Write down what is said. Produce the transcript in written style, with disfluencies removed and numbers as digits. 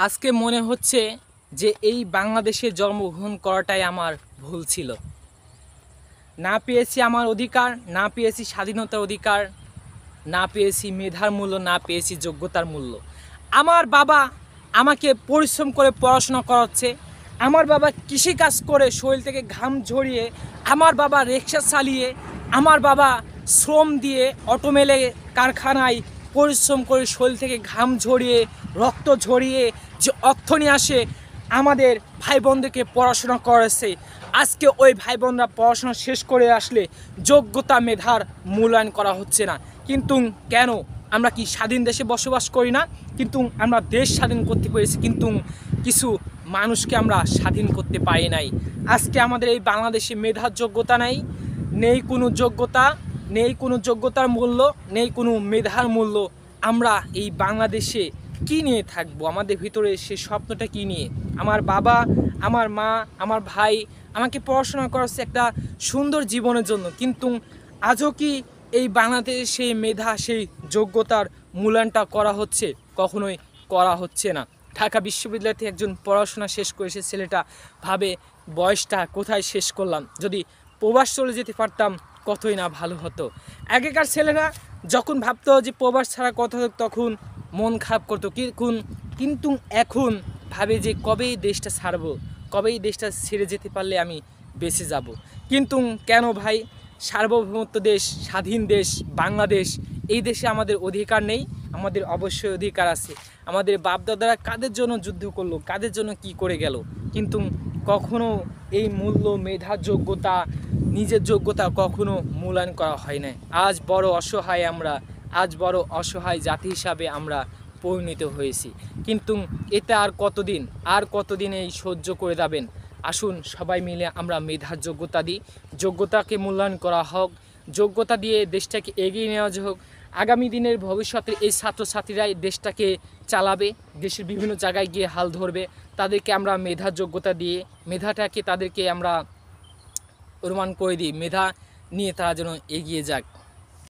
আজকে মনে হচ্ছে যে এই বাংলাদেশে জন্মগ্রহণ করাটাই আমার ভুল ছিল। না পেয়েছি আমার অধিকার, না পেয়েছি স্বাধীনতার অধিকার, না পেয়েছি মেধার মূল্য, না পেয়েছি যোগ্যতার মূল্য। আমার বাবা আমাকে পরিশ্রম করে পড়াশোনা করাচ্ছে। আমার বাবা কৃষিকাজ করে শরীর থেকে ঘাম ঝরিয়ে, আমার বাবা রিক্সা চালিয়ে, আমার বাবা শ্রম দিয়ে অটো মেলে কারখানায় পরিশ্রম করে শরীর থেকে ঘাম ঝরিয়ে রক্ত ঝরিয়ে যে অর্থ নিয়ে আসে আমাদের ভাই বোনদেরকে পড়াশোনা করেছে। আজকে ওই ভাই বোনরা পড়াশোনা শেষ করে আসলে যোগ্যতা মেধার মূল্যায়ন করা হচ্ছে না। কিন্তু কেন? আমরা কি স্বাধীন দেশে বসবাস করি না? কিন্তু আমরা দেশ স্বাধীন করতে পেরেছি, কিন্তু কিছু মানুষকে আমরা স্বাধীন করতে পারি নাই। আজকে আমাদের এই বাংলাদেশে মেধার যোগ্যতা নেই কোনো যোগ্যতা, নেই কোনো যোগ্যতার মূল্য, নেই কোনো মেধার মূল্য। আমরা এই বাংলাদেশে কী নিয়ে থাকবো? আমাদের ভিতরে সে স্বপ্নটা কী নিয়ে? আমার বাবা, আমার মা, আমার ভাই আমাকে পড়াশোনা করাচ্ছে একটা সুন্দর জীবনের জন্য, কিন্তু আজও কি এই বাংলাদেশে সেই মেধা, সেই যোগ্যতার মূল্যায়নটা করা হচ্ছে? কখনোই করা হচ্ছে না। ঢাকা বিশ্ববিদ্যালয় থেকে একজন পড়াশোনা শেষ করে সে ছেলেটা ভাবে, বয়সটা কোথায় শেষ করলাম, যদি প্রবাস চলে যেতে পারতাম কতই না ভালো হতো। আগেকার ছেলেরা যখন ভাবতো যে প্রবাস ছাড়া কথা, তখন মন খারাপ করতো, কিন্তু এখন ভাবে যে কবে এই দেশটা ছাড়বো, কবে এই দেশটা ছেড়ে যেতে পারলে আমি বেঁচে যাব। কিন্তু কেন ভাই? সার্বভৌমত্ব দেশ, স্বাধীন দেশ বাংলাদেশ, এই দেশে আমাদের অধিকার নেই? আমাদের অবশ্যই অধিকার আছে। আমাদের বাপদাদারা কাদের জন্য যুদ্ধ করলো, কাদের জন্য কি করে গেল, কিন্তু কখনো এই মূল্য, মেধা, যোগ্যতা, নিজের যোগ্যতা কখনো মূল্যায়ন করা হয় না। আজ বড় অসহায় আমরা, আজ বড় অসহায় জাতি হিসাবে আমরা পরিণত হয়েছি। কিন্তু এটা আর কতদিন এই সহ্য করে যাবেন? আসুন সবাই মিলে আমরা মেধার যোগ্যতা দিই, যোগ্যতাকে মূল্যায়ন করা হোক, যোগ্যতা দিয়ে দেশটাকে এগিয়ে নেওয়া হোক। আগামী দিনের ভবিষ্যতে এই ছাত্রছাত্রীরাই দেশটাকে চালাবে, দেশের বিভিন্ন জায়গায় গিয়ে হাল ধরবে। তাদেরকে আমরা মেধার যোগ্যতা দিয়ে, মেধাটাকে তাদেরকে আমরা প্রমাণ করে দিই, মেধা নিয়ে তারা যেন এগিয়ে যাক।